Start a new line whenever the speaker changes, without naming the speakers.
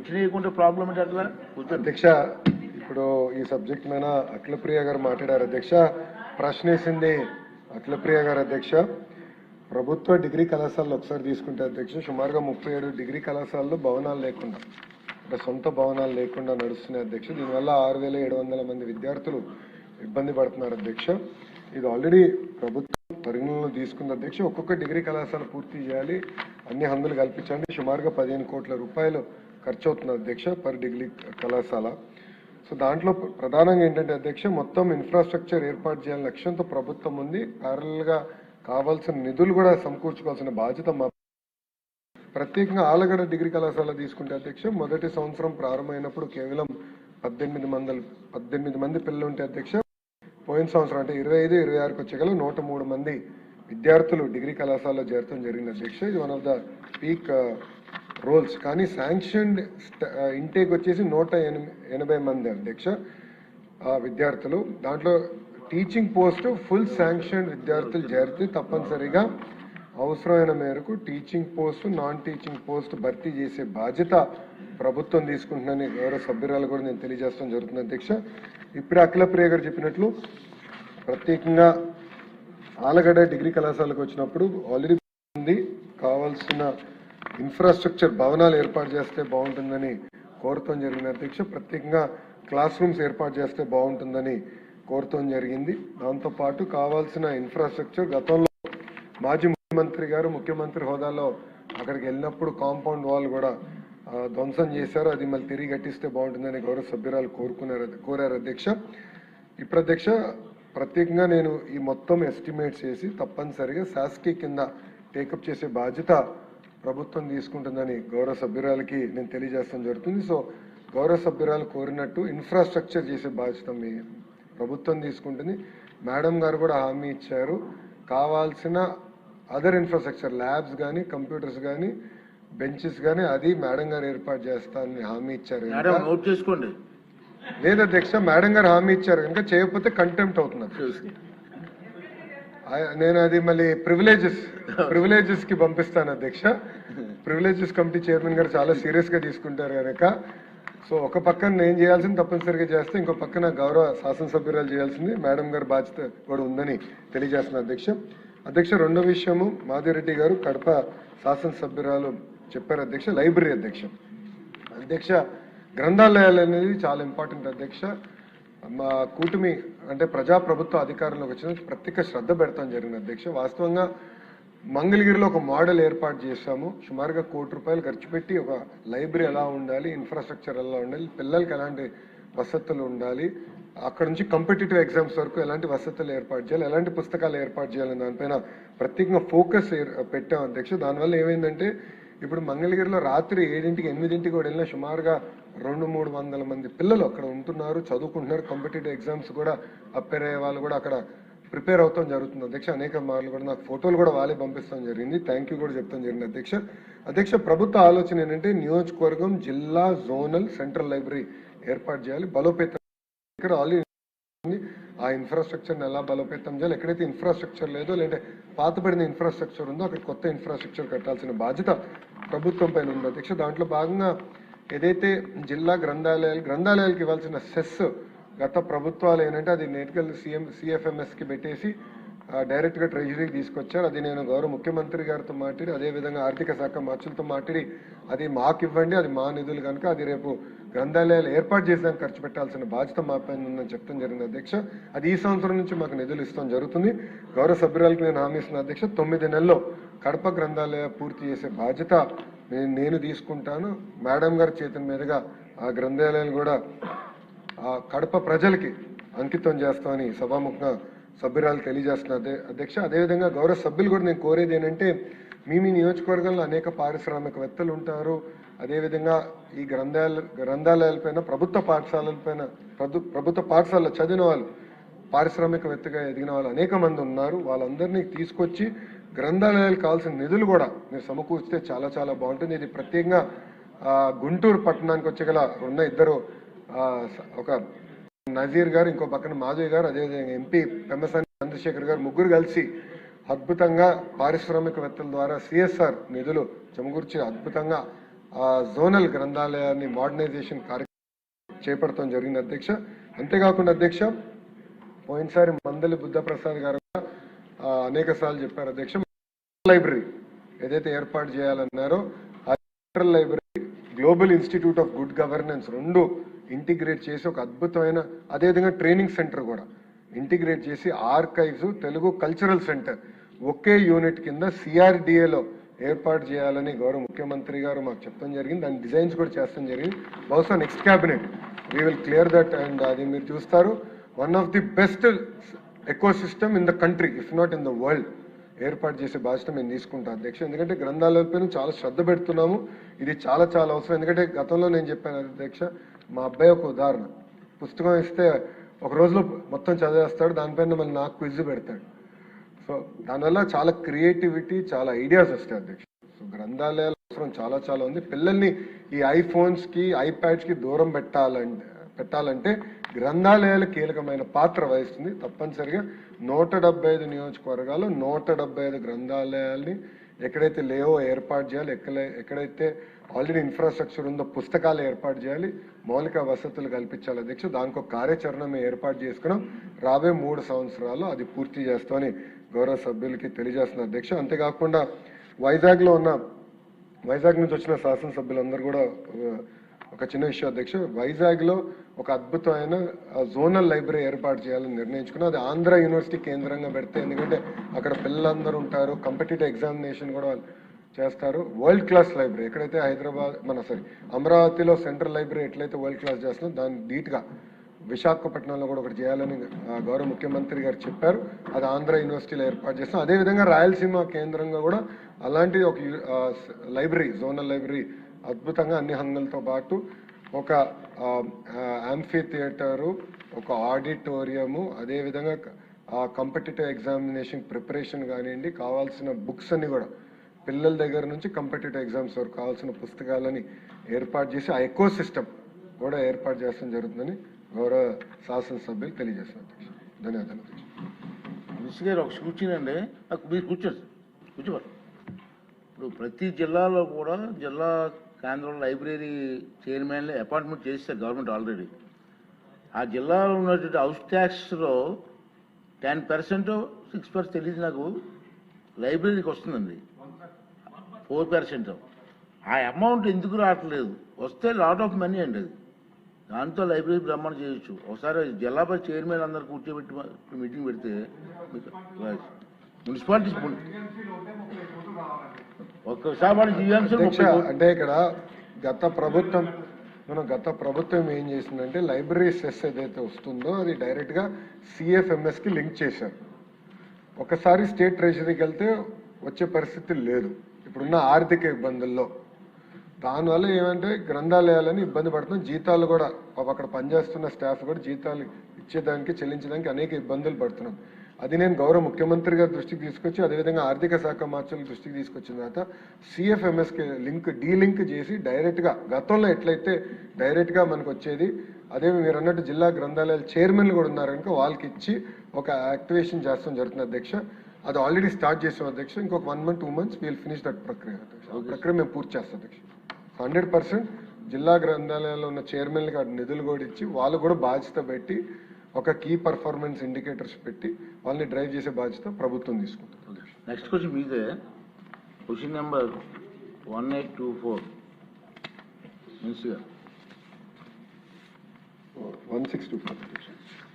వచ్చినాయకుంటే problem ఏంటి అట్లా?
అధ్యక్ష, ఇప్పుడు ఈ సబ్జెక్ట్ మీద అఖిలప్రియ గారు మాట్లాడారు అధ్యక్ష. ప్రశ్న వేసింది అఖిలప్రియ గారు అధ్యక్ష. ప్రభుత్వ డిగ్రీ కళాశాలలో ఒకసారి తీసుకుంటే అధ్యక్ష, సుమారుగా 37 డిగ్రీ కళాశాలలో భవనాలు లేకుండా, అంటే సొంత భవనాలు లేకుండా నడుస్తున్నాయి అధ్యక్ష. దీనివల్ల 6700 మంది విద్యార్థులు ఇబ్బంది పడుతున్నారు అధ్యక్ష. ఇది ఆల్రెడీ ప్రభుత్వం పరిగణనలో తీసుకుంది అధ్యక్ష. ఒక్కొక్క డిగ్రీ కళాశాల పూర్తి చేయాలి, అన్ని హంగులు కల్పించండి. సుమారుగా 15 కోట్ల రూపాయలు ఖర్చు అవుతుంది అధ్యక్ష పర్ డిగ్రీ కళాశాల. సో దాంట్లో ప్రధానంగా ఏంటంటే అధ్యక్ష, మొత్తం ఇన్ఫ్రాస్ట్రక్చర్ ఏర్పాటు చేయాలని లక్ష్యంతో ప్రభుత్వం ఉంది. ప్యారల్ గా కావాల్సిన నిధులు కూడా సమకూర్చుకోవాల్సిన బాధ్యత మా. ప్రత్యేకంగా ఆలగడ్డ డిగ్రీ కళాశాల తీసుకుంటే అధ్యక్ష, మొదటి సంవత్సరం ప్రారంభమైనప్పుడు కేవలం 18 మంది పిల్లలు ఉంటే అధ్యక్ష, పోయిన సంవత్సరం అంటే 25-26కి వచ్చేగల 103 మంది విద్యార్థులు డిగ్రీ కళాశాలలో చేరడం జరిగింది అధ్యక్ష. ఇది one of the peak roles. కానీ శాంక్షన్డ్ ఇంటేక్ వచ్చేసి 180 మంది అధ్యక్ష విద్యార్థులు. దాంట్లో టీచింగ్ పోస్ట్ ఫుల్ శాంక్షన్ విద్యార్థులు చేరితే తప్పనిసరిగా అవసరమైన మేరకు teaching post, non teaching post భర్తీ చేసే బాధ్యత ప్రభుత్వం తీసుకుంటుందని గౌరవ సభ్యురాలు కూడా నేను తెలియజేస్తాం జరుగుతుంది అధ్యక్ష. ఇప్పుడే అఖిలప్రియ గారు చెప్పినట్లు ప్రత్యేకంగా ఆలగడ్డ డిగ్రీ కళాశాలకు వచ్చినప్పుడు ఆల్రెడీ ఉంది, కావాల్సిన ఇన్ఫ్రాస్ట్రక్చర్ భవనాలు ఏర్పాటు చేస్తే బాగుంటుందని కోరటం జరిగింది అధ్యక్ష. ప్రత్యేకంగా క్లాస్ రూమ్స్ ఏర్పాటు చేస్తే బాగుంటుందని కోరటం జరిగింది. దాంతోపాటు కావాల్సిన ఇన్ఫ్రాస్ట్రక్చర్ గతంలో మాజీ ముఖ్యమంత్రి గారు ముఖ్యమంత్రి హోదాలో అక్కడికి వెళ్ళినప్పుడు కాంపౌండ్ వాల్ కూడా ధ్వంసం చేశారు. అది మళ్ళీ తిరిగి కట్టిస్తే బాగుంటుందని గౌరవ సభ్యురాలు కోరారు అధ్యక్ష. ఇప్పుడు అధ్యక్ష, ప్రత్యేకంగా నేను ఈ మొత్తం ఎస్టిమేట్స్ చేసి తప్పనిసరిగా శాసకీ కింద టేకప్ చేసే బాధ్యత ప్రభుత్వం తీసుకుంటుందని గౌరవ సభ్యురాలకి నేను తెలియజేస్తాం జరుగుతుంది. సో గౌరవ సభ్యురాలు కోరినట్టు ఇన్ఫ్రాస్ట్రక్చర్ చేసే బాధ్యత మీ ప్రభుత్వం తీసుకుంటుంది. మేడం గారు కూడా హామీ ఇచ్చారు, కావాల్సిన అదర్ ఇన్ఫ్రాస్ట్రక్చర్ ల్యాబ్స్ కానీ కంప్యూటర్స్ కానీ బెంచెస్ కానీ అది మేడం గారు ఏర్పాటు చేస్తానని హామీ ఇచ్చారు.
నోట్ చేసుకోండి.
లేదు అధ్యక్ష, మేడం గారు హామీ ఇచ్చారు కనుక చేయకపోతే కంటెంప్ట్ అవుతుంది. నేను అది మళ్ళీ ప్రివిలేజెస్ కి పంపిస్తాను అధ్యక్ష. ప్రివిలేజెస్ కమిటీ చైర్మన్ గారు చాలా సీరియస్ గా తీసుకుంటారు కనుక, సో ఒక పక్కన నేను చేయాల్సింది తప్పనిసరిగా చేస్తే, ఇంకో పక్కన గౌరవ శాసనసభ్యురాలు చేయాల్సింది మేడం గారి బాధ్యత కూడా ఉందని తెలియజేస్తున్నా అధ్యక్ష. అధ్యక్ష, రెండో విషయము మాధవిరెడ్డి గారు కడప శాసనసభ్యురాలు చెప్పారు అధ్యక్ష, లైబ్రరీ అధ్యక్ష గ్రంథాలయాలు అనేది చాలా ఇంపార్టెంట్ అధ్యక్ష. మా కూటమి అంటే ప్రజాప్రభుత్వ అధికారంలోకి వచ్చిన ప్రత్యేక శ్రద్ధ పెడతాం జరిగింది అధ్యక్ష. వాస్తవంగా మంగళగిరిలో ఒక మోడల్ ఏర్పాటు చేశాము. సుమారుగా 1 కోటి రూపాయలు ఖర్చు పెట్టి ఒక లైబ్రరీ ఎలా ఉండాలి, ఇన్ఫ్రాస్ట్రక్చర్ ఎలా ఉండాలి, పిల్లలకి ఎలాంటి వసతులు ఉండాలి, అక్కడ నుంచి కాంపిటేటివ్ ఎగ్జామ్స్ వరకు ఎలాంటి వసతులు ఏర్పాటు చేయాలి, ఎలాంటి పుస్తకాలు ఏర్పాటు చేయాలని దానిపైన ప్రత్యేకంగా ఫోకస్ పెట్టాం అధ్యక్ష. దానివల్ల ఏమైందంటే ఇప్పుడు మంగళగిరిలో రాత్రి 7ంటికి 8ంటికి కూడా వెళ్ళిన సుమారుగా 200-300 మంది పిల్లలు అక్కడ ఉంటున్నారు, చదువుకుంటున్నారు. కాంపిటేటివ్ ఎగ్జామ్స్ కూడా అప్పేర్ అయ్యే వాళ్ళు కూడా అక్కడ ప్రిపేర్ అవుతాం జరుగుతుంది అధ్యక్ష. అనేక మార్లు కూడా నాకు ఫోటోలు కూడా వాళ్ళే పంపిస్తాం జరిగింది. థ్యాంక్ యూ కూడా చెప్తాం జరిగింది అధ్యక్ష. ప్రభుత్వ ఆలోచన ఏంటంటే నియోజకవర్గం, జిల్లా, జోనల్, సెంట్రల్ లైబ్రరీ ఏర్పాటు చేయాలి. బలోపేతం ఇక్కడ ఆల్రెడీ ఆ ఇన్ఫ్రాస్ట్రక్చర్ని ఎలా బలోపేతం చేయాలి, ఎక్కడైతే ఇన్ఫ్రాస్ట్రక్చర్ లేదో లేదంటే పాతపడిన ఇన్ఫ్రాస్ట్రక్చర్ ఉందో అక్కడ కొత్త ఇన్ఫ్రాస్ట్రక్చర్ కట్టాల్సిన బాధ్యత ప్రభుత్వం పైన ఉంది అధ్యక్ష. దాంట్లో భాగంగా ఏదైతే జిల్లా గ్రంథాలయాలకు ఇవ్వాల్సిన సెస్ గత ప్రభుత్వాలు ఏంటంటే అది నేటికల్ సిఎఫ్ఎంఎస్కి పెట్టేసి డైరెక్ట్గా ట్రెజరీకి తీసుకొచ్చారు. అది నేను గౌరవ ముఖ్యమంత్రి గారితో మాట్లాడి, అదేవిధంగా ఆర్థిక శాఖ మంత్రులతో మాట్లాడి అది మాకు ఇవ్వండి, అది మా నిధులు కనుక అది రేపు గ్రంథాలయాలు ఏర్పాటు చేసేదానికి ఖర్చు పెట్టాల్సిన బాధ్యత మా పైన ఉందని చెప్తాం జరిగింది అధ్యక్ష. అది ఈ సంవత్సరం నుంచి మాకు నిధులు ఇస్తాం జరుగుతుంది. గౌరవ సభ్యురాలకు నేను హామీ ఇస్తున్నా అధ్యక్ష, 9 నెలల్లో కడప గ్రంథాలయ పూర్తి చేసే బాధ్యత నేను తీసుకుంటాను. మేడం గారి చేతుల మీదుగా ఆ గ్రంథాలయాలు కూడా కడప ప్రజలకి అంకితం చేస్తామని సభాముఖంగా సభ్యురాలు తెలియజేస్తున్నారు అధ్యక్ష. అదేవిధంగా గౌరవ సభ్యులు కూడా నేను కోరేది ఏంటంటే, మీ నియోజకవర్గంలో అనేక పారిశ్రామికవేత్తలు ఉంటారు. అదేవిధంగా ఈ గ్రంథాలయాలపైన ప్రభుత్వ పాఠశాలలో చదివిన వాళ్ళు, పారిశ్రామికవేత్తగా ఎదిగిన వాళ్ళు అనేక మంది ఉన్నారు. వాళ్ళందరినీ తీసుకొచ్చి గ్రంథాలయాలు కావాల్సిన నిధులు కూడా మీరు సమకూర్చితే చాలా చాలా బాగుంటుంది. ఇది ప్రత్యేకంగా గుంటూరు పట్టణానికి వచ్చేగల ఉన్న ఇద్దరు, ఒక నజీర్ గారు, ఇంకో పక్కన మాధవి గారు, అదేవిధంగా ఎంపీ పెమ్మసాని చంద్రశేఖర్ గారు, ముగ్గురు కలిసి అద్భుతంగా పారిశ్రామికవేత్తల ద్వారా సిఎస్ఆర్ నిధులు సమకూర్చి అద్భుతంగా ఆ జోనల్ గ్రంథాలయాన్ని మోడర్నైజేషన్ కార్యక్రమం చేపడతాం జరిగింది అధ్యక్ష. అంతేకాకుండా అధ్యక్ష, పోయినసారి మందలి బుద్ధప్రసాద్ గారు అనేక సార్లు చెప్పారు అధ్యక్ష, లైబ్రరీ ఏదైతే ఏర్పాటు చేయాలన్నారో ఆ central library, global institute of good governance రెండు ఇంటిగ్రేట్ చేసి ఒక అద్భుతమైన, అదేవిధంగా ట్రైనింగ్ సెంటర్ కూడా ఇంటిగ్రేట్ చేసి ఆర్కైవ్స్, తెలుగు కల్చరల్ సెంటర్ ఒకే యూనిట్ కింద CRDAలో ఏర్పాటు చేయాలని గౌరవ ముఖ్యమంత్రి గారు మాకు చెప్పడం జరిగింది. దాని డిజైన్స్ కూడా చేస్తాం జరిగింది. బహుశా next cabinet we will clear that. And అది మీరు చూస్తారు, one of the best ecosystem in the country, if not in the world, ఏర్పాటు చేసే బాధ్యత మేము తీసుకుంటాం అధ్యక్ష. ఎందుకంటే గ్రంథాలయాలపైన చాలా శ్రద్ధ పెడుతున్నాము. ఇది చాలా చాలా అవసరం. ఎందుకంటే గతంలో నేను చెప్పాను అధ్యక్ష, మా అబ్బాయి ఒక ఉదాహరణ, పుస్తకం ఇస్తే ఒక రోజులో మొత్తం చదివేస్తాడు, దానిపైన మళ్ళీ నాకు క్విజ్ పెడతాడు. సో దానివల్ల చాలా క్రియేటివిటీ, చాలా ఐడియాస్ వస్తాయి అధ్యక్ష. సో గ్రంథాలయాల అవసరం చాలా చాలా ఉంది. పిల్లల్ని ఈ ఐఫోన్స్కి, ఐప్యాడ్స్కి దూరం పెట్టాలంటే గ్రంథాలయాలు కీలకమైన పాత్ర వహిస్తుంది. తప్పనిసరిగా 175 నియోజకవర్గాలు 175 గ్రంథాలయాల్ని ఎక్కడైతే లేవో ఏర్పాటు చేయాలి, ఎక్కడైతే ఆల్రెడీ ఇన్ఫ్రాస్ట్రక్చర్ ఉందో పుస్తకాలు ఏర్పాటు చేయాలి, మౌలిక వసతులు కల్పించాలి అధ్యక్ష. దానికి ఒక కార్యాచరణ మేము ఏర్పాటు చేసుకున్నాం. రాబోయే 3 సంవత్సరాలు అది పూర్తి చేస్తామని గౌరవ సభ్యులకి తెలియజేస్తున్న అధ్యక్ష. అంతేకాకుండా వైజాగ్ నుంచి వచ్చిన శాసనసభ్యులందరూ కూడా ఒక చిన్న విషయం అధ్యక్ష, వైజాగ్ లో ఒక అద్భుతమైన జోనల్ లైబ్రరీ ఏర్పాటు చేయాలని నిర్ణయించుకున్నాం. అది ఆంధ్ర యూనివర్సిటీ కేంద్రంగా పెడితే, ఎందుకంటే అక్కడ పిల్లలందరూ ఉంటారు, కాంపిటేటివ్ ఎగ్జామినేషన్ కూడా చేస్తారు. వరల్డ్ క్లాస్ లైబ్రరీ ఎక్కడైతే అమరావతిలో సెంట్రల్ లైబ్రరీ ఎట్లయితే వరల్డ్ క్లాస్ చేస్తున్నాం, దాన్ని ధీటుగా విశాఖపట్నంలో కూడా ఒకటి చేయాలని గౌరవ ముఖ్యమంత్రి గారు చెప్పారు. అది ఆంధ్ర యూనివర్సిటీలో ఏర్పాటు చేస్తాం. అదేవిధంగా రాయలసీమ కేంద్రంగా కూడా అలాంటి ఒక లైబ్రరీ, జోనల్ లైబ్రరీ అద్భుతంగా అన్ని హంగులతో పాటు ఒక యాంఫీ థియేటరు, ఒక ఆడిటోరియము, అదేవిధంగా కాంపిటేటివ్ ఎగ్జామినేషన్ ప్రిపరేషన్ కానివ్వండి, కావాల్సిన బుక్స్ అన్ని కూడా పిల్లల దగ్గర నుంచి కాంపిటేటివ్ ఎగ్జామ్స్ వరకు కావాల్సిన పుస్తకాలని ఏర్పాటు చేసి ఆ ఎకో సిస్టమ్ కూడా ఏర్పాటు చేస్తాం జరుగుతుందని గౌరవ శాసనసభ్యులు తెలియజేస్తున్నారు. ధన్యవాదాలు.
మినిస్టర్ గారు ఒక కూర్చునండి, మీరు కూర్చోండి. ఇప్పుడు ప్రతి జిల్లాలో కూడా జిల్లా కేంద్రంలో లైబ్రరీ చైర్మన్లు అపాయింట్మెంట్ చేస్తారు గవర్నమెంట్ ఆల్రెడీ. ఆ జిల్లాలో ఉన్నటువంటి హౌస్ ట్యాక్స్లో 10%, 6% తెలియదు నాకు, లైబ్రరీకి వస్తుందండి. 4%. ఆ అమౌంట్ ఎందుకు రావట్లేదు? వస్తే లాట్ ఆఫ్ మనీ అండి. అది దాంతో లైబ్రరీ బ్రహ్మాండం చేయొచ్చు. ఒకసారి జిల్లా పరిషత్ చైర్మన్ అందరు కూర్చోబెట్టి మీటింగ్ పెడితే మున్సిపాలిటీ
అంటే ఇక్కడ గత ప్రభుత్వం ఏం చేసిందంటే లైబ్రరీ సెస్ ఏదైతే వస్తుందో అది డైరెక్ట్ గా CFMS కి లింక్ చేశారు. ఒకసారి స్టేట్ ట్రెజరీకి వెళ్తే వచ్చే పరిస్థితి లేదు ఇప్పుడున్న ఆర్థిక ఇబ్బందుల్లో. దానివల్ల ఏమంటే గ్రంథాలయాలని ఇబ్బంది పడుతున్నాం. జీతాలు కూడా అక్కడ పనిచేస్తున్న స్టాఫ్ కూడా జీతాలు ఇచ్చేదానికి, చెల్లించడానికి అనేక ఇబ్బందులు పడుతున్నాం. అది నేను గౌరవ ముఖ్యమంత్రి గారి దృష్టికి తీసుకొచ్చి, అదేవిధంగా ఆర్థిక శాఖ మార్చుల దృష్టికి తీసుకొచ్చిన తర్వాత CFMSకి డీలింక్ చేసి డైరెక్ట్గా గతంలో ఎట్లయితే డైరెక్ట్గా మనకు వచ్చేది, అదే మీరు అన్నట్టు జిల్లా గ్రంథాలయాల చైర్మన్లు కూడా ఉన్నారు కనుక వాళ్ళకి ఇచ్చి ఒక యాక్టివేషన్ చేస్తాం జరుగుతుంది అధ్యక్ష. అది ఆల్రెడీ స్టార్ట్ చేసాం అధ్యక్ష. ఇంకొక 1 month 2 months we'll finish that ప్రక్రియ అధ్యక్ష. ఆ ప్రక్రియ మేము పూర్తి చేస్తాం అధ్యక్ష. 100% జిల్లా గ్రంథాలయాల్లో ఉన్న చైర్మన్లకి నిధులు కూడా ఇచ్చి వాళ్ళు కూడా బాధ్యత పెట్టి ఒక కీ పర్ఫార్మెన్స్ ఇండికేటర్స్ పెట్టి వాళ్ళని డ్రైవ్ చేసే బాధ్యత ప్రభుత్వం తీసుకుంటుంది.
నెక్స్ట్ క్వశ్చన్ మీదే. Question number 1824 minister
1624